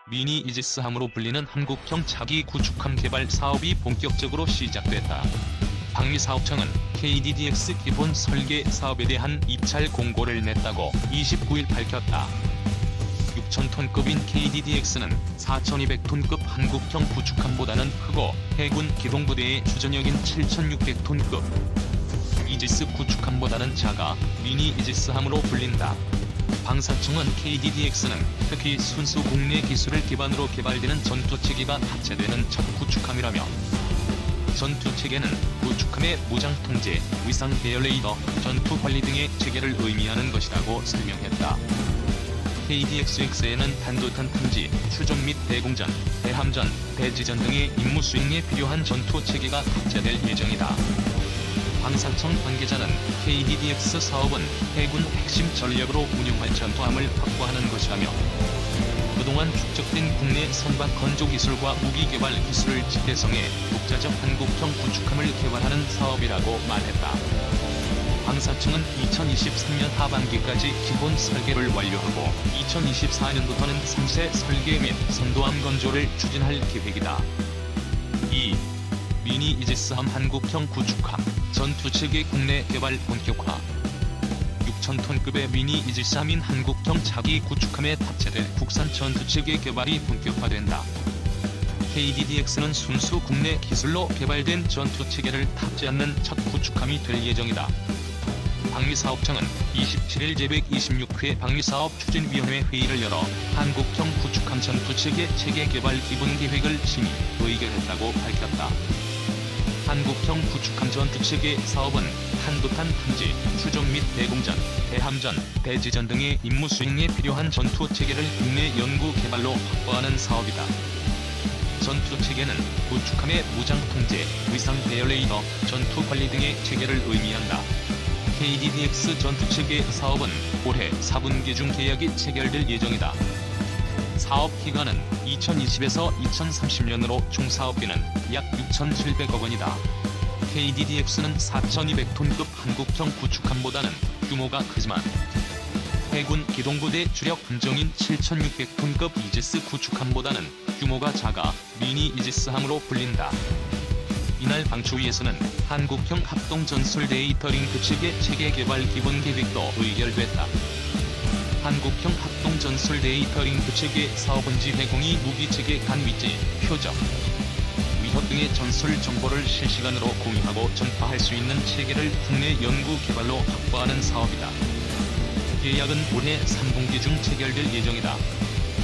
미니 이지스함으로 불리는 한국형 자기 구축함 개발 사업이 본격적으로 시작됐다. 방위사업청은 KDDX 기본 설계 사업에 대한 입찰 공고를 냈다고 29일 밝혔다. 6,000톤급인 KDDX는 4,200톤급 한국형 구축함보다는 크고 해군 기동부대의 추전력인 7,600톤급 이지스 구축함보다는 작아 미니 이지스함으로 불린다. 방사청은 KDDX는 특히 순수 국내 기술을 기반으로 개발되는 전투체계가 탑재되는 첫 구축함이라며 전투체계는 구축함의 무장 통제, 위상 배열 레이더, 전투 관리 등의 체계를 의미하는 것이라고 설명했다. KDXX에는 단도탄 탐지, 추적 및 대공전, 대함전, 대지전 등의 임무 수행에 필요한 전투 체계가 탑재될 예정이다. 방사청 관계자는 KDDX 사업은 해군 핵심 전력으로 운용할 전투함을 확보하는 것이라며 그동안 축적된 국내 선박 건조 기술과 무기 개발 기술을 집대성해 독자적 한국형 구축함을 개발하는 사업이라고 말했다. 방사청은 2023년 하반기까지 기본 설계를 완료하고 2024년부터는 3세 설계 및 선도함 건조를 추진할 계획이다. 2. 미니 이지스함 한국형 구축함, 전투체계 국내 개발 본격화. 6,000톤급의 미니 이지스함인 한국형 자기 구축함에 탑재될 국산 전투체계 개발이 본격화된다. KDDX는 순수 국내 기술로 개발된 전투체계를 탑재하는 첫 구축함이 될 예정이다. 방위사업청은 27일 제126회 방위사업추진위원회 회의를 열어 한국형 구축함 전투체계 체계 개발 기본계획을 심의, 의결했다고 밝혔다. 한국형 구축함 전투체계 사업은 탄도탄 탐지, 추적 및 대공전, 대함전, 대지전 등의 임무 수행에 필요한 전투체계를 국내 연구 개발로 확보하는 사업이다. 전투체계는 구축함의 무장 통제, 위상 배열 레이더, 전투 관리 등의 체계를 의미한다. KDDX 전투체계 사업은 올해 4분기 중 계약이 체결될 예정이다. 사업 기간은 2020에서 2030년으로 총 사업비는 약 6,700억 원이다. KDDX는 4,200톤급 한국형 구축함보다는 규모가 크지만 해군 기동부대 주력 함정인 7,600톤급 이지스 구축함보다는 규모가 작아 미니 이지스함으로 불린다. 이날 방추위에서는 한국형 합동 전술 데이터 링크 체계 개발 기본 계획도 의결됐다. 한국형 합동 전술 데이터 링크 체계 사업은 지회공이 무기체계 간 위치, 표적, 위협 등의 전술 정보를 실시간으로 공유하고 전파할 수 있는 체계를 국내 연구 개발로 확보하는 사업이다. 계약은 올해 3분기 중 체결될 예정이다.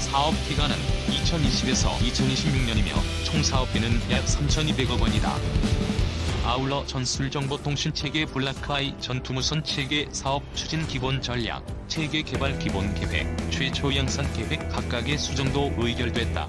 사업 기간은 2020에서 2026년이며 총 사업비는 약 3,200억 원이다. 아울러 전술정보통신체계 블락아이 전투무선 체계 사업 추진 기본 전략, 체계 개발 기본 계획, 최초 양산 계획 각각의 수정도 의결됐다.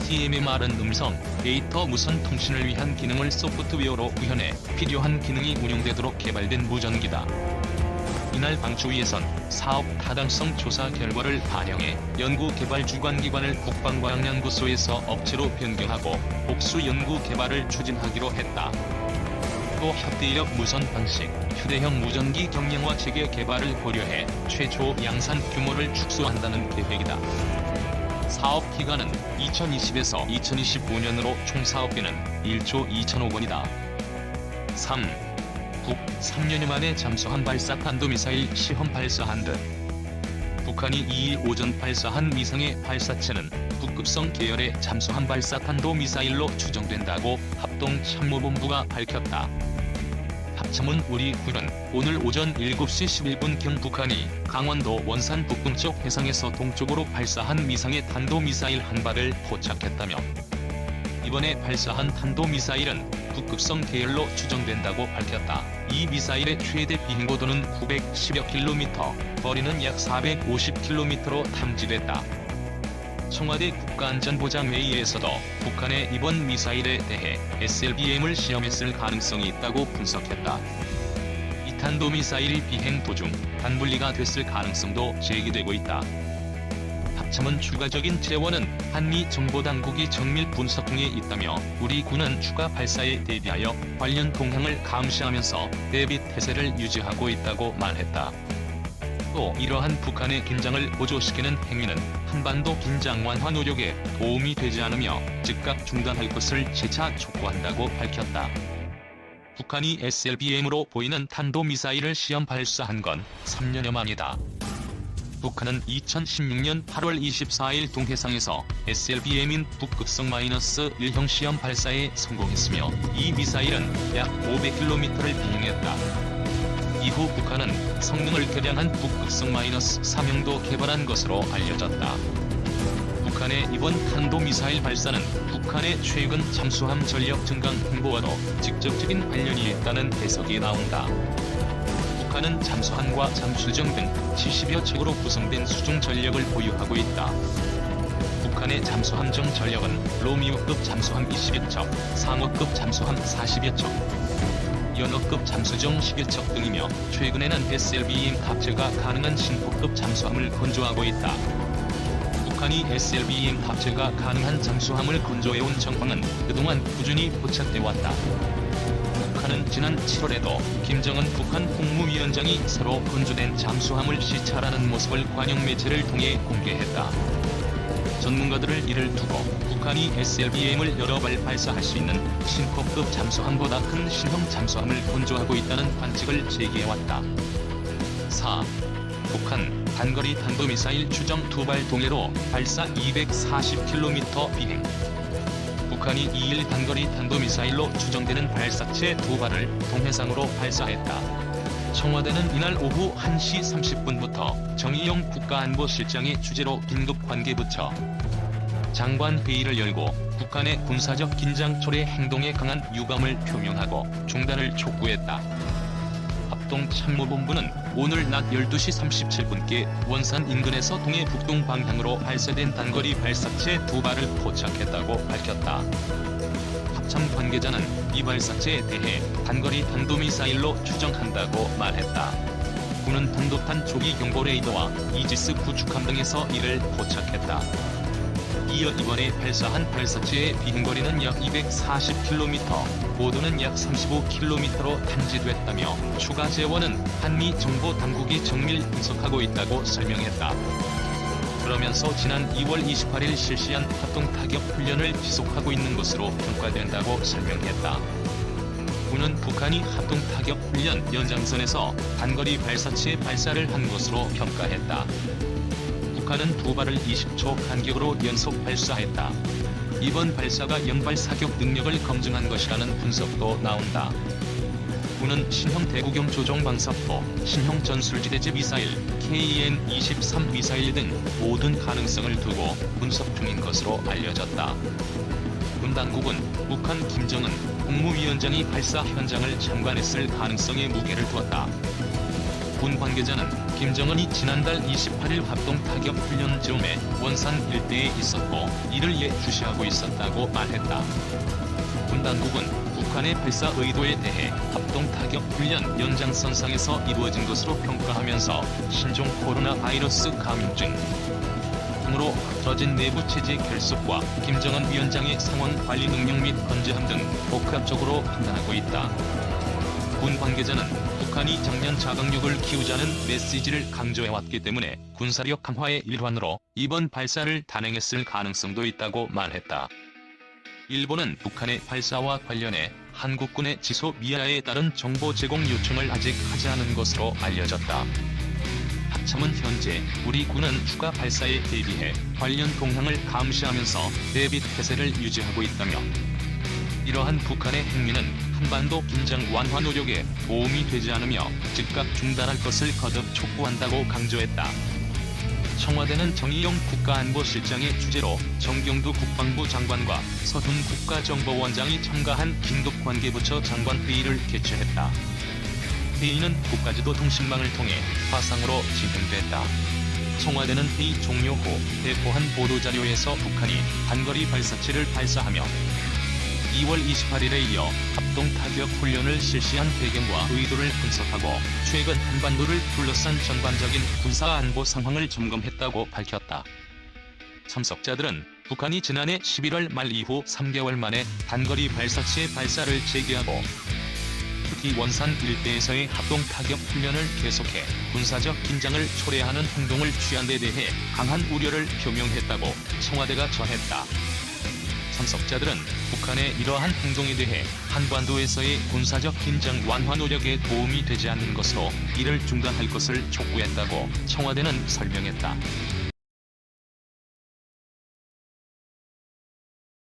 TMMR은 음성, 데이터 무선 통신을 위한 기능을 소프트웨어로 구현해 필요한 기능이 운용되도록 개발된 무전기다. 이날 방추위에선 사업 타당성 조사 결과를 반영해 연구개발 주관기관을 국방과학연구소에서 업체로 변경하고 복수 연구개발을 추진하기로 했다. 또 협대력 무선 방식, 휴대형 무전기 경량화 체계 개발을 고려해 최초 양산 규모를 축소한다는 계획이다. 사업 기간은 2020에서 2025년으로 총 사업비는 1조 2천억 원이다. 3. 북 3년여 만에 잠수함 발사 탄도미사일 시험 발사한 듯. 북한이 2일 오전 발사한 미상의 발사체는 북극성 계열의 잠수함 발사 탄도미사일로 추정된다고 합동참모본부가 밝혔다. 합참은 우리 군은 오늘 오전 7시 11분경 북한이 강원도 원산 북동쪽 해상에서 동쪽으로 발사한 미상의 탄도미사일 한 발을 포착했다며 이번에 발사한 탄도미사일은 북극성 계열로 추정된다고 밝혔다. 이 미사일의 최대 비행고도는 910여 킬로미터, 거리는 약 450킬로미터로 탐지됐다. 청와대 국가안전보장회의에서도 북한의 이번 미사일에 대해 SLBM을 시험했을 가능성이 있다고 분석했다. 이 탄도미사일이 비행 도중 단분리가 됐을 가능성도 제기되고 있다. 합참은 추가적인 재원은 한미 정보당국이 정밀 분석 중에 있다며 우리 군은 추가 발사에 대비하여 관련 동향을 감시하면서 대비 태세를 유지하고 있다고 말했다. 또 이러한 북한의 긴장을 고조시키는 행위는 한반도 긴장 완화 노력에 도움이 되지 않으며 즉각 중단할 것을 재차 촉구한다고 밝혔다. 북한이 SLBM으로 보이는 탄도미사일을 시험 발사한 건 3년여 만이다. 북한은 2016년 8월 24일 동해상에서 SLBM인 북극성 -1형 시험 발사에 성공했으며 이 미사일은 약 500km를 비행했다. 이후 북한은 성능을 개량한 북극성 -3형도 개발한 것으로 알려졌다. 북한의 이번 탄도미사일 발사는 북한의 최근 잠수함 전력 증강 행보와도 직접적인 관련이 있다는 해석이 나온다. 북한은 잠수함과 잠수정 등 70여 척으로 구성된 수중 전력을 보유하고 있다. 북한의 잠수함정 전력은 로미오급 잠수함 20여 척, 상어급 잠수함 40여 척, 연어급 잠수정 10여 척 등이며 최근에는 SLBM 탑재가 가능한 신포급 잠수함을 건조하고 있다. 북한이 SLBM 탑재가 가능한 잠수함을 건조해온 정황은 그동안 꾸준히 포착돼 왔다. 북한은 지난 7월에도 김정은 북한 국무위원장이 새로 건조된 잠수함을 시찰하는 모습을 관영 매체를 통해 공개했다. 전문가들을 이를 두고 북한이 SLBM을 여러 발 발사할 수 있는 신포급 잠수함보다 큰 신형 잠수함을 건조하고 있다는 관측을 제기해왔다. 4. 북한 단거리 탄도미사일 추정 2발 동해로 발사 240km 비행. 북한이 2일 단거리 탄도미사일로 추정되는 발사체 2발을 동해상으로 발사했다. 청와대는 이날 오후 1시 30분부터 정의용 국가안보실장의 주재로 긴급관계부처 장관 회의를 열고 북한의 군사적 긴장 초래 행동에 강한 유감을 표명하고 중단을 촉구했다. 합동참모본부는 오늘 낮 12시 37분께 원산 인근에서 동해 북동 방향으로 발사된 단거리 발사체 2발을 포착했다고 밝혔다. 합참 관계자는 이 발사체에 대해 단거리 탄도미사일로 추정한다고 말했다. 군은 탄도탄 조기 경보 레이더와 이지스 구축함 등에서 이를 포착했다. 이어 이번에 발사한 발사체의 비행거리는 약 240km, 고도는 약 35km로 탐지됐다며 추가 재원은 한미 정보 당국이 정밀 분석하고 있다고 설명했다. 그러면서 지난 2월 28일 실시한 합동 타격 훈련을 지속하고 있는 것으로 평가된다고 설명했다. 군은 북한이 합동 타격 훈련 연장선에서 단거리 발사체 발사를 한 것으로 평가했다. 북한은 2발을 20초 간격으로 연속 발사했다. 이번 발사가 연발 사격 능력을 검증한 것이라는 분석도 나온다. 군은 신형 대구경 조종방사포, 신형 전술지대지 미사일, KN-23 미사일 등 모든 가능성을 두고 분석 중인 것으로 알려졌다. 군 당국은 북한 김정은 국무위원장이 발사 현장을 참관했을 가능성에 무게를 두었다. 군 관계자는 김정은이 지난달 28일 합동 타격 훈련 즈음에 원산 일대에 있었고 이를 예주시하고 있었다고 말했다. 군 당국은 북한의 발사 의도에 대해 합동 타격 훈련 연장선상에서 이루어진 것으로 평가하면서 신종 코로나 바이러스 감염증 등으로 흐트러진 내부 체제 결속과 김정은 위원장의 상황 관리 능력 및 건재함 등 복합적으로 판단하고 있다. 군 관계자는 북한이 작년 자강력을 키우자는 메시지를 강조해왔기 때문에 군사력 강화의 일환으로 이번 발사를 단행했을 가능성도 있다고 말했다. 일본은 북한의 발사와 관련해 한국군의 지소 미아에 따른 정보 제공 요청을 아직 하지 않은 것으로 알려졌다. 합참은 현재 우리 군은 추가 발사에 대비해 관련 동향을 감시하면서 대비 태세를 유지하고 있다며 이러한 북한의 행위는 한반도 긴장 완화 노력에 도움이 되지 않으며 즉각 중단할 것을 거듭 촉구한다고 강조했다. 청와대는 정의용 국가안보실장의 주재로 정경두 국방부 장관과 서훈 국가정보원장이 참가한 긴급관계부처 장관회의를 개최했다. 회의는 국가지도 통신망을 통해 화상으로 진행됐다. 청와대는 회의 종료 후 배포한 보도자료에서 북한이 단거리 발사체를 발사하며 2월 28일에 이어 합동 타격 훈련을 실시한 배경과 의도를 분석하고 최근 한반도를 둘러싼 전반적인 군사안보 상황을 점검했다고 밝혔다. 참석자들은 북한이 지난해 11월 말 이후 3개월 만에 단거리 발사체 발사를 재개하고 특히 원산 일대에서의 합동 타격 훈련을 계속해 군사적 긴장을 초래하는 행동을 취한 데 대해 강한 우려를 표명했다고 청와대가 전했다. 참석자들은 북한의 이러한 행동에 대해 한반도에서의 군사적 긴장 완화 노력에 도움이 되지 않는 것으로 이를 중단할 것을 촉구했다고 청와대는 설명했다.